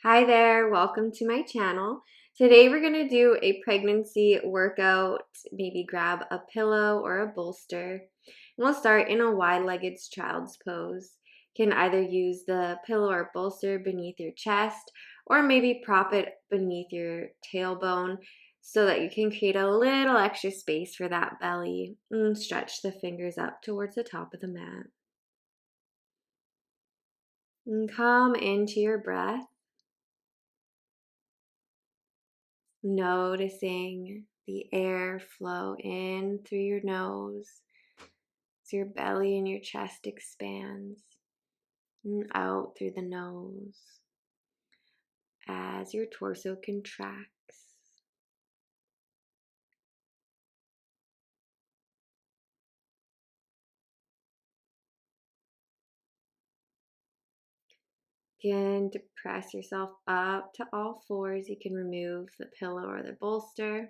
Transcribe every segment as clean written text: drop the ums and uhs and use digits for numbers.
Hi there, welcome to my channel. Today we're going to do a pregnancy workout. Maybe grab a pillow or a bolster. And we'll start in a wide-legged child's pose. You can either use the pillow or bolster beneath your chest or maybe prop it beneath your tailbone so that you can create a little extra space for that belly. And stretch the fingers up towards the top of the mat. And come into your breath. Noticing the air flow in through your nose as your belly and your chest expands, and out through the nose as your torso contracts. Begin to press yourself up to all fours. You can remove the pillow or the bolster.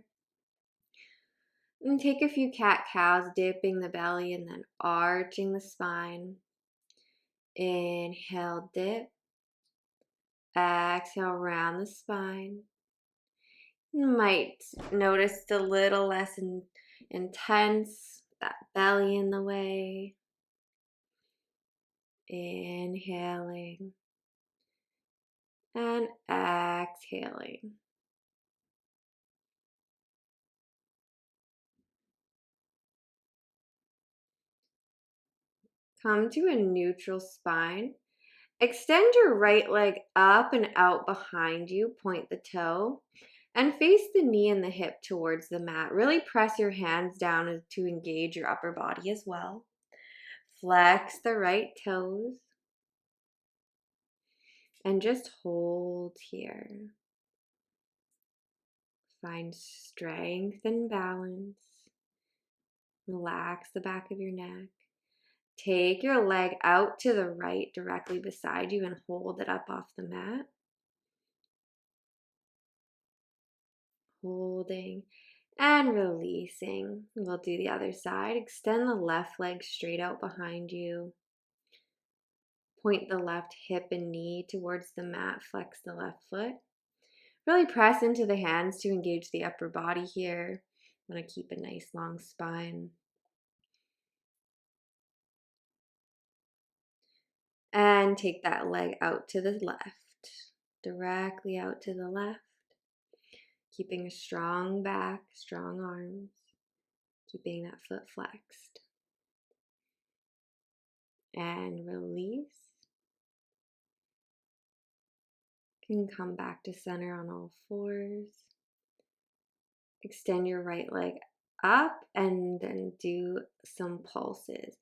And take a few cat-cows, dipping the belly and then arching the spine. Inhale, dip. Exhale, round the spine. You might notice it's a little less intense, that belly in the way. Inhaling and exhaling. Come to a neutral spine. Extend your right leg up and out behind you, point the toe, and face the knee and the hip towards the mat. Really press your hands down to engage your upper body as well. Flex the right toes and just hold here. Find strength and balance. Relax the back of your neck. Take your leg out to the right directly beside you and hold it up off the mat. Holding and releasing. We'll do the other side. Extend the left leg straight out behind you. Point the left hip and knee towards the mat. Flex the left foot. Really press into the hands to engage the upper body here. Want to keep a nice long spine. And take that leg out to the left, directly out to the left, keeping a strong back, strong arms, keeping that foot flexed. And release. You can come back to center on all fours. Extend your right leg up and then do some pulses.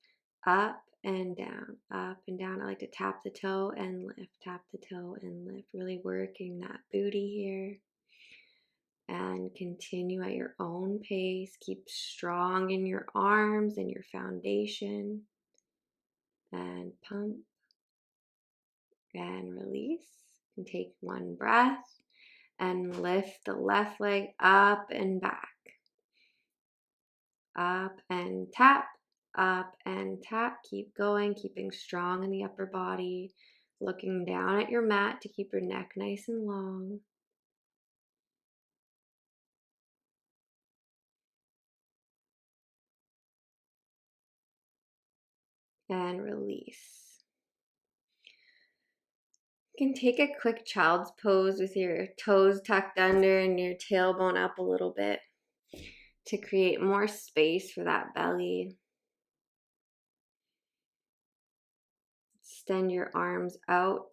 Up and down, up and down. I like to tap the toe and lift, tap the toe and lift. Really working that booty here. And continue at your own pace. Keep strong in your arms and your foundation. And pump and release. And take one breath and lift the left leg up and back. Up and tap, up and tap. Keep going, keeping strong in the upper body. Looking down at your mat to keep your neck nice and long. And release. You can take a quick child's pose with your toes tucked under and your tailbone up a little bit to create more space for that belly. Extend your arms out,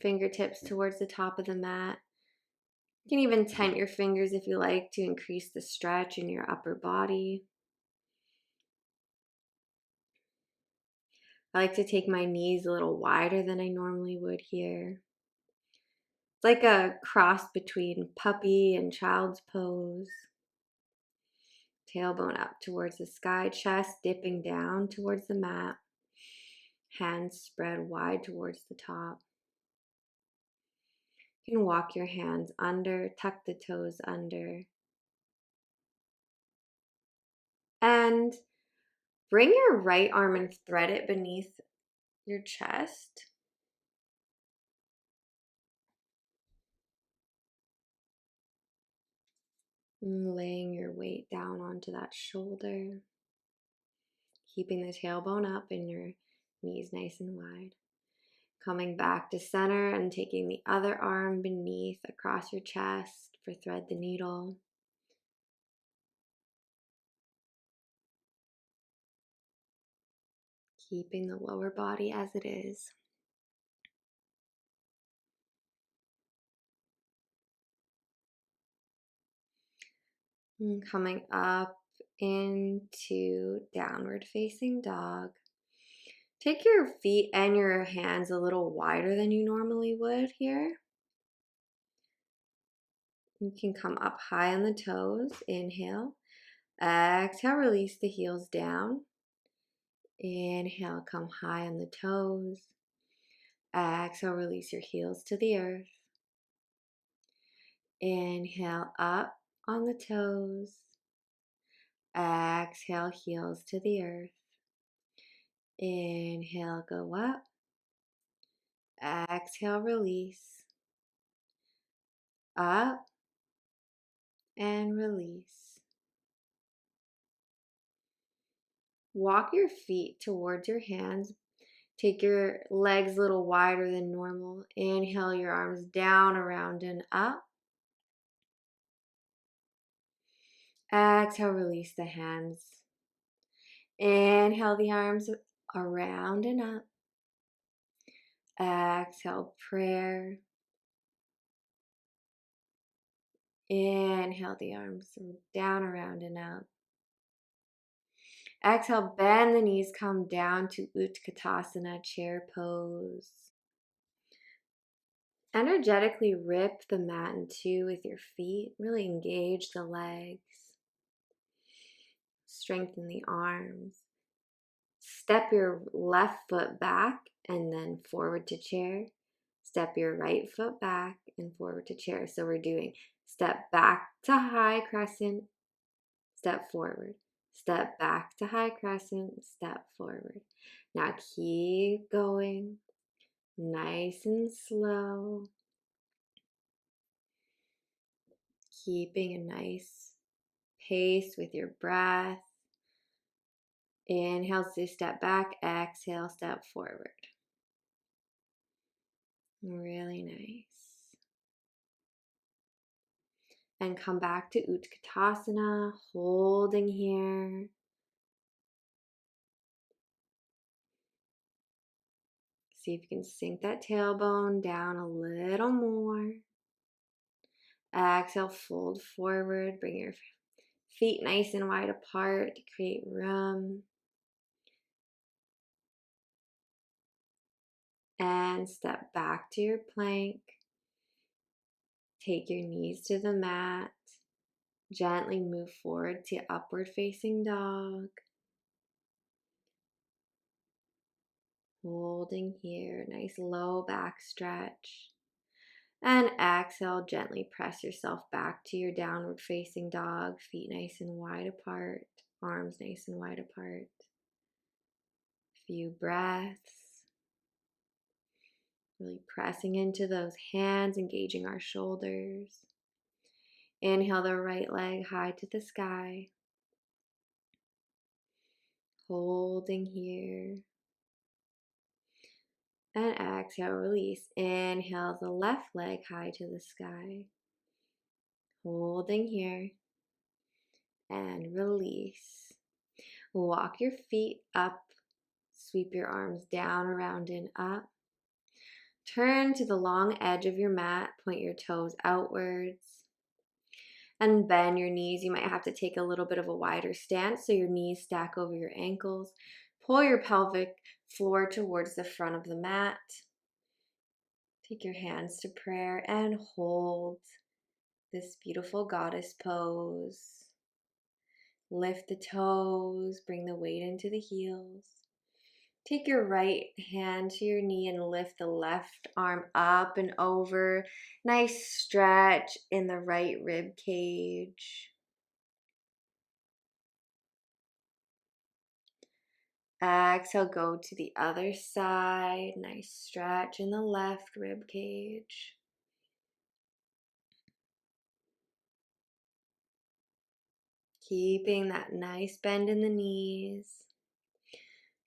fingertips towards the top of the mat. You can even tent your fingers if you like to increase the stretch in your upper body. I like to take my knees a little wider than I normally would here. It's like a cross between puppy and child's pose. Tailbone up towards the sky, chest dipping down towards the mat. Hands spread wide towards the top. You can walk your hands under, tuck the toes under. And bring your right arm and thread it beneath your chest. Laying your weight down onto that shoulder, keeping the tailbone up and your knees nice and wide. Coming back to center and taking the other arm beneath across your chest for thread the needle. Keeping the lower body as it is. And coming up into downward facing dog. Take your feet and your hands a little wider than you normally would here. You can come up high on the toes. Inhale. Exhale, release the heels down. Inhale, come high on the toes. Exhale, release your heels to the earth. Inhale, up on the toes. Exhale, heels to the earth. Inhale, go up. Exhale, release. Up and release. Walk your feet towards your hands. Take your legs a little wider than normal. Inhale your arms down, around, and up. Exhale, release the hands. Inhale the arms around and up. Exhale, prayer. Inhale the arms down, around, and up. Exhale, bend the knees, come down to Utkatasana, chair pose. Energetically rip the mat in two with your feet. Really engage the legs. Strengthen the arms. Step your left foot back and then forward to chair. Step your right foot back and forward to chair. So we're doing step back to high crescent, step forward. Step back to high crescent, step forward. Now keep going, nice and slow. Keeping a nice pace with your breath. Inhale to step back, exhale, step forward. Really nice. And come back to Utkatasana, holding here. See if you can sink that tailbone down a little more. Exhale, fold forward. Bring your feet nice and wide apart to create room. And step back to your plank. Take your knees to the mat. Gently move forward to upward facing dog. Holding here, nice low back stretch. And exhale, gently press yourself back to your downward facing dog. Feet nice and wide apart, arms nice and wide apart. Few breaths. Really pressing into those hands, engaging our shoulders. Inhale the right leg high to the sky. Holding here. And exhale, release. Inhale the left leg high to the sky. Holding here. And release. Walk your feet up. Sweep your arms down, around, and up. Turn to the long edge of your mat. Point your toes outwards. And bend your knees. You might have to take a little bit of a wider stance so your knees stack over your ankles. Pull your pelvic floor towards the front of the mat. Take your hands to prayer and hold this beautiful goddess pose. Lift the toes, bring the weight into the heels. Take your right hand to your knee and lift the left arm up and over. Nice stretch in the right rib cage. Exhale, go to the other side. Nice stretch in the left rib cage. Keeping that nice bend in the knees.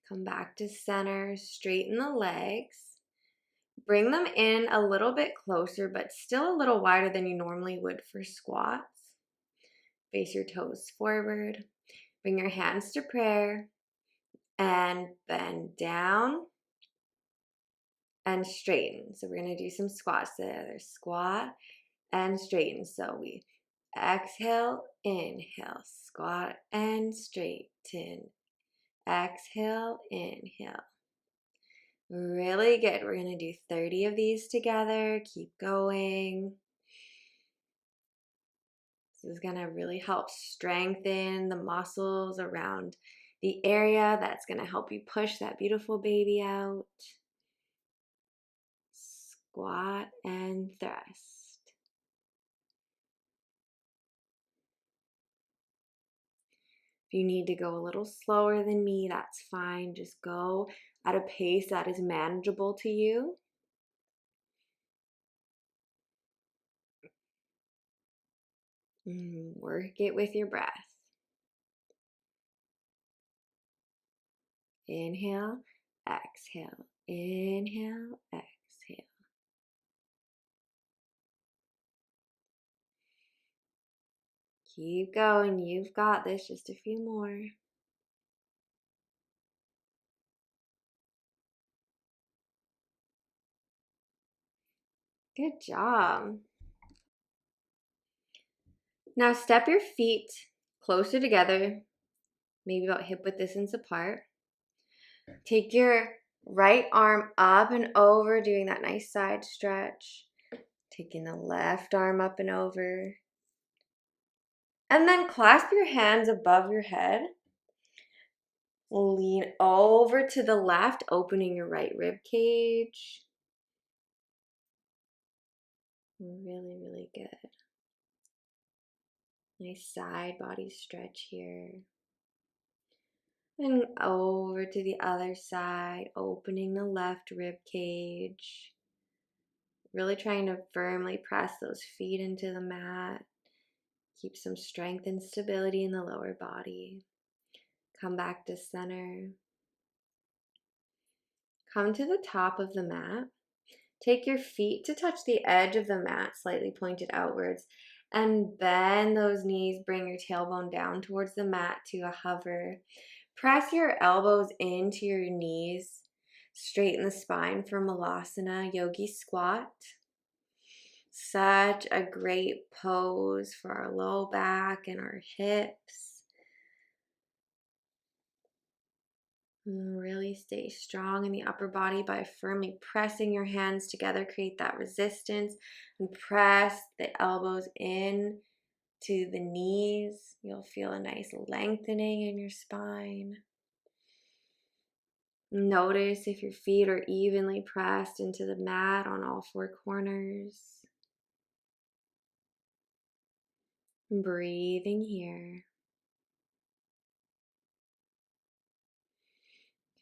Come back to center, straighten the legs. Bring them in a little bit closer, but still a little wider than you normally would for squats. Face your toes forward. Bring your hands to prayer and bend down and straighten. So we're going to do some squats together. Squat and straighten. So we exhale, inhale, squat and straighten. Exhale, inhale. Really good. We're going to do 30 of these together. Keep going. This is going to really help strengthen the muscles around the area that's going to help you push that beautiful baby out. Squat and thrust. If you need to go a little slower than me, that's fine. Just go at a pace that is manageable to you. Work it with your breath. Inhale, exhale, inhale, exhale. Keep going. You've got this. Just a few more. Good job. Now step your feet closer together, maybe about hip width distance apart. Take your right arm up and over, doing that nice side stretch. Taking the left arm up and over. And then clasp your hands above your head. Lean over to the left, opening your right rib cage. Really, really good. Nice side body stretch here. And over to the other side, opening the left rib cage. Really trying to firmly press those feet into the mat. Keep some strength and stability in the lower body. Come back to center. Come to the top of the mat. Take your feet to touch the edge of the mat, slightly pointed outwards, and bend those knees. Bring your tailbone down towards the mat to a hover. Press your elbows into your knees. Straighten the spine for Malasana, Yogi squat. Such a great pose for our low back and our hips. Really stay strong in the upper body by firmly pressing your hands together. Create that resistance and press the elbows in to the knees. You'll feel a nice lengthening in your spine. Notice if your feet are evenly pressed into the mat on all four corners. Breathing here.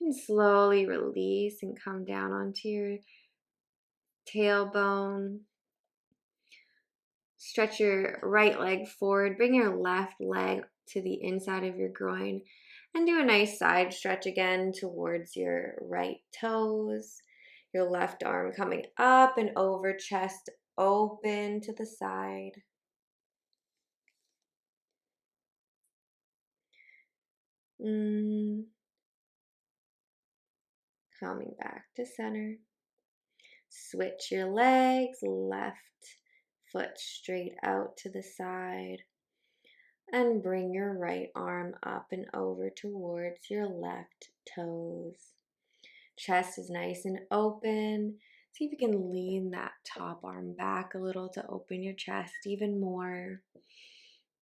You can slowly release and come down onto your tailbone. Stretch your right leg forward. Bring your left leg to the inside of your groin. And do a nice side stretch again towards your right toes. Your left arm coming up and over, chest open to the side. Coming back to center. Switch your legs, left foot straight out to the side. And bring your right arm up and over towards your left toes. Chest is nice and open. See if you can lean that top arm back a little to open your chest even more.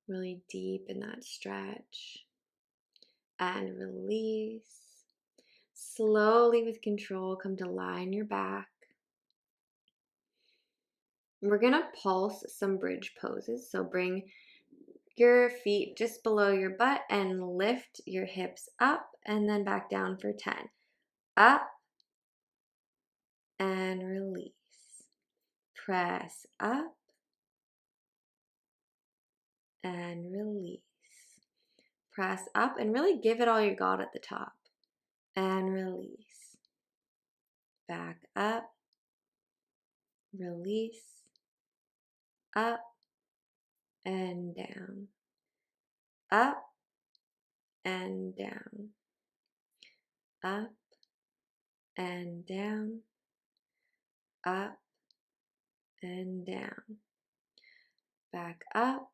Really deep in that stretch. And release. Slowly with control, come to lie on your back. We're going to pulse some bridge poses. So bring your feet just below your butt and lift your hips up and then back down for 10. Up and release. Press up and release. press up and really give it all you got at the top. And release. Back up, release, up and down, up and down, up and down, up and down. Back up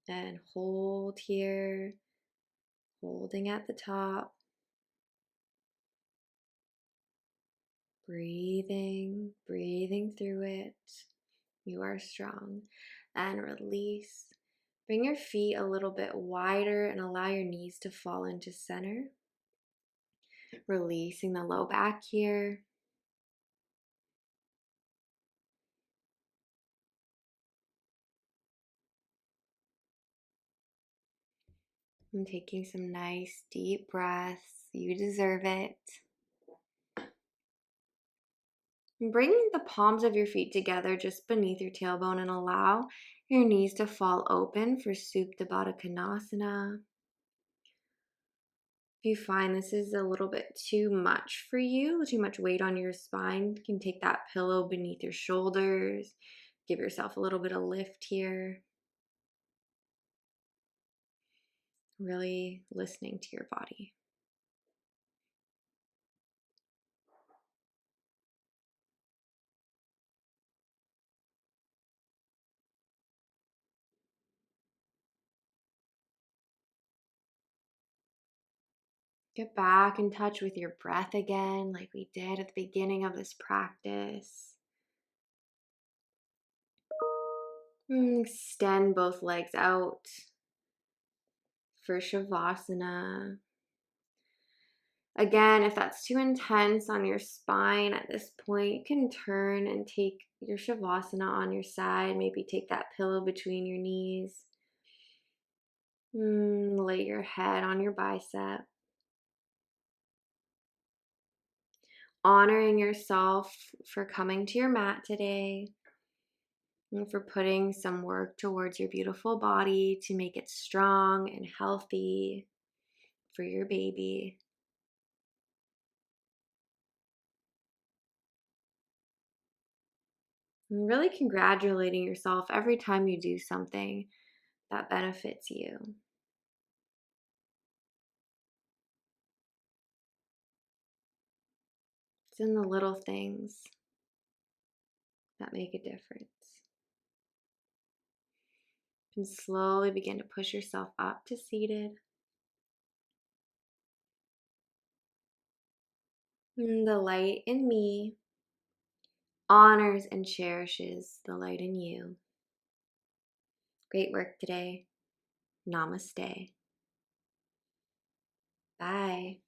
and hold here, holding at the top. Breathing, breathing through it. You are strong. And release. Bring your feet a little bit wider and allow your knees to fall into center. Releasing the low back here. And taking some nice deep breaths. You deserve it. Bring the palms of your feet together just beneath your tailbone and allow your knees to fall open for Supta Baddha Konasana. If you find this is a little bit too much for you, too much weight on your spine, you can take that pillow beneath your shoulders. Give yourself a little bit of lift here. Really listening to your body. Get back in touch with your breath again, like we did at the beginning of this practice. Extend both legs out for Shavasana. Again, if that's too intense on your spine at this point, you can turn and take your Shavasana on your side. Maybe take that pillow between your knees. Lay your head on your bicep. Honoring yourself for coming to your mat today and for putting some work towards your beautiful body to make it strong and healthy for your baby. And really congratulating yourself every time you do something that benefits you. It's in the little things that make a difference. And slowly begin to push yourself up to seated. And the light in me honors and cherishes the light in you. Great work today. Namaste. Bye.